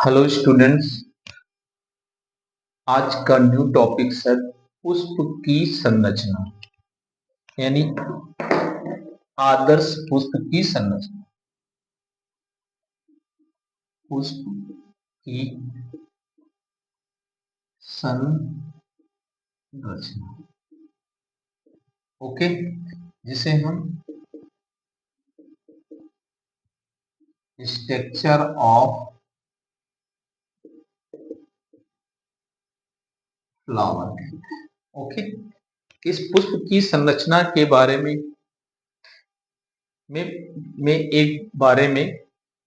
Hello students. आज का new topic है पुष्प की संरचना, यानी आदर्श पुष्प की संरचना। पुष्प की संरचना, ओके, जिसे हम स्ट्रक्चर ऑफ फ्लावर कहते हैं। ओके, इस पुष्प की संरचना के बारे में एक बारे में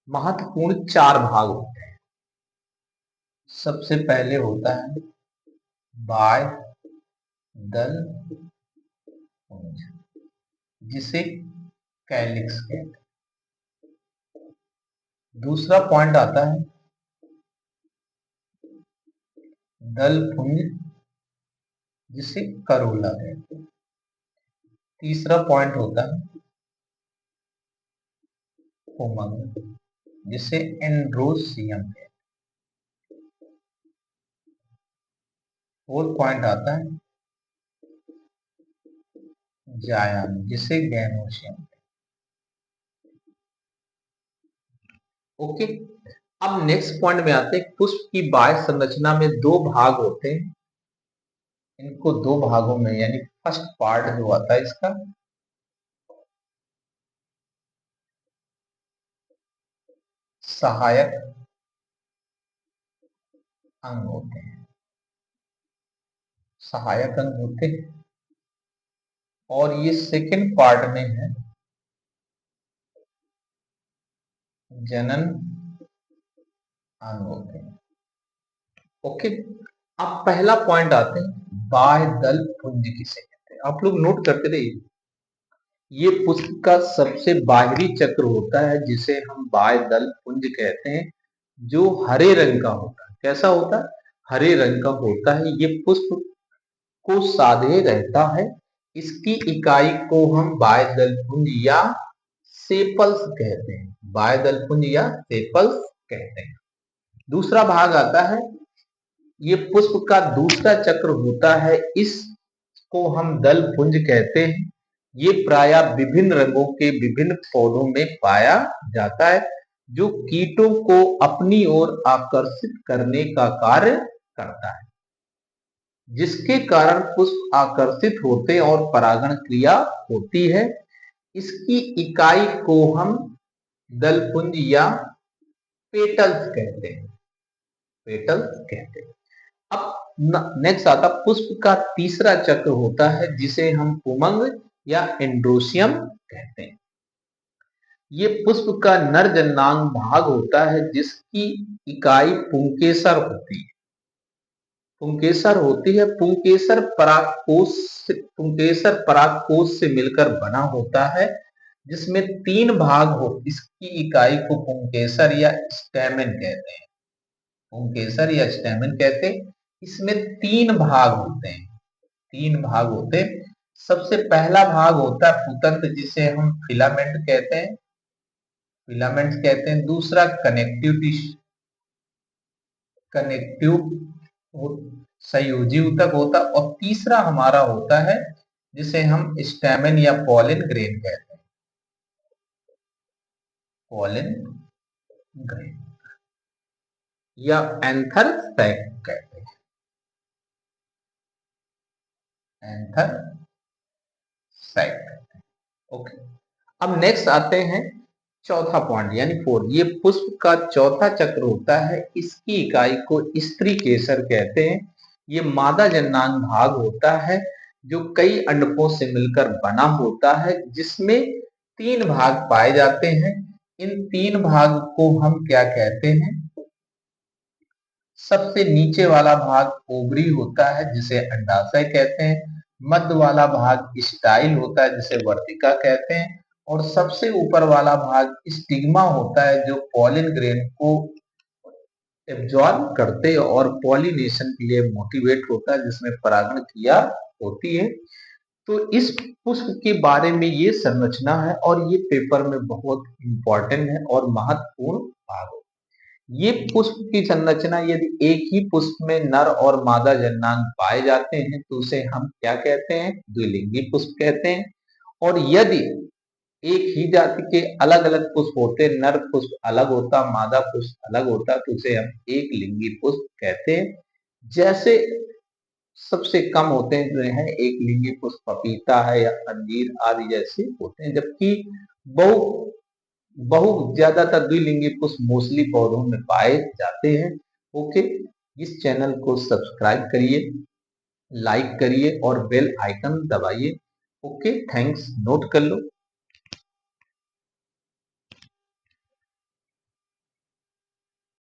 महत्वपूर्ण चार भाग होते हैं। सबसे पहले होता है बाय दल पुंज, जिसे कैलिक्स कहते हैं। दूसरा पॉइंट आता है दल पुंज, जिसे करोला कहते हैं। तीसरा पॉइंट होता है पुमंग, जिसे एंड्रोसियम कहते हैं। फोर्थ पॉइंट आता है जायन, जिसे गैनोसियम। ओके, अब नेक्स्ट पॉइंट में आते हैं। पुष्प की बाह्य संरचना में दो भाग होते हैं। इनको दो भागों में, यानी फर्स्ट पार्ट जो आता है इसका सहायक अंग होते हैं, सहायक अंग होते हैं। और ये सेकंड पार्ट में है जनन अंग होते हैं। ओके, अब पहला पॉइंट आते हैं बाह्य दल पुंज किसे कहते हैं। आप लोग नोट करते रहिए। ये पुष्प का सबसे बाहरी चक्र होता है, जिसे हम बाह्य दल पुंज कहते हैं, जो हरे रंग का होता है। कैसा होता है? हरे रंग का होता है। ये पुष्प को साधे रहता है। इसकी इकाई को हम बाह्य दल पुंज या सेपल्स कहते हैं। बाह्य दल पुंज या सेपल्स कहते हैं। दूसरा भाग आता है, ये पुष्प का दूसरा चक्र होता है। इसको हम दल पुंज कहते हैं। ये प्रायः विभिन्न रंगों के विभिन्न पौधों में पाया जाता है, जो कीटों को अपनी ओर आकर्षित करने का कार्य करता है, जिसके कारण पुष्प आकर्षित होते और परागण क्रिया होती है। इसकी इकाई को हम दलपुंज या पेटल्स कहते हैं। पेटल्स कहते हैं। अब नेक्स्ट आता, पुष्प का तीसरा चक्र होता है, जिसे हम पुमंग या एंड्रोसियम कहते हैं। ये पुष्प का नर जननांग भाग होता है, जिसकी इकाई पुंकेसर होती है। पुंकेसर होती है। पुंकेसर परागकोश से मिलकर बना होता है, जिसमें तीन भाग हो। इसकी इकाई को पुंकेसर या स्टैमेन कहते हैं। पुंकेसर या स्टैमेन कहते हैं। इसमें तीन भाग होते हैं। तीन भाग होते हैं। सबसे पहला भाग होता है पुतंत्र, जिसे हम फिलामेंट कहते हैं। फिलामेंट कहते हैं। दूसरा कनेक्टिव संयोजी ऊतक होता है। और तीसरा हमारा होता है, जिसे हम स्टैमेन या पॉलिन ग्रेन कहते हैं। पॉलिन ग्रेन या एंथर सैक कहते हैं। एंथर सैक कहते हैं। ओके, अब नेक्स्ट आते हैं चौथा पॉइंट, यानी फोर। ये पुष्प का चौथा चक्र होता है। इसकी इकाई को स्त्री केसर कहते हैं। ये मादा जननांग भाग होता है, जो कई अंडकों से मिलकर बना होता है, जिसमें तीन भाग पाए जाते हैं। इन तीन भाग को हम क्या कहते हैं? सबसे नीचे वाला भाग ओवरी होता है, जिसे अंडाशय कहते हैं। मध्य वाला भाग स्टाइल होता है, जिसे वर्तिका कहते हैं। और सबसे ऊपर वाला भाग स्टिग्मा होता है, जो पॉलिन ग्रेन को एब्जॉर्ब करते और पॉलिनेशन के लिए मोटिवेट होता है, जिसमें परागण क्रिया होती है। तो इस पुष्प के बारे में ये संरचना है, और ये पेपर में बहुत इंपॉर्टेंट है और महत्वपूर्ण भाग है। ये पुष्प की संरचना, यदि एक ही पुष्प में नर और मादा जन्नांग पाए जाते हैं तो उसे हम क्या कहते हैं? द्विलिंगी पुष्प कहते हैं। और यदि एक ही जाति के अलग अलग पुष्प होते, नर पुष्प अलग होता, मादा पुष्प अलग होता, तो उसे हम एक लिंगी पुष्प कहते हैं। जैसे सबसे कम होते हैं जो है एक लिंगी पुष्प पपीता है या अंजीर आदि जैसे होते हैं, जबकि बहु बहु ज्यादातर द्विलिंगी पुष्प मोस्टली पौधों में पाए जाते हैं। ओके, इस चैनल को सब्सक्राइब करिए, लाइक करिए और बेल आइकन दबाइए। ओके, थैंक्स, नोट कर लो।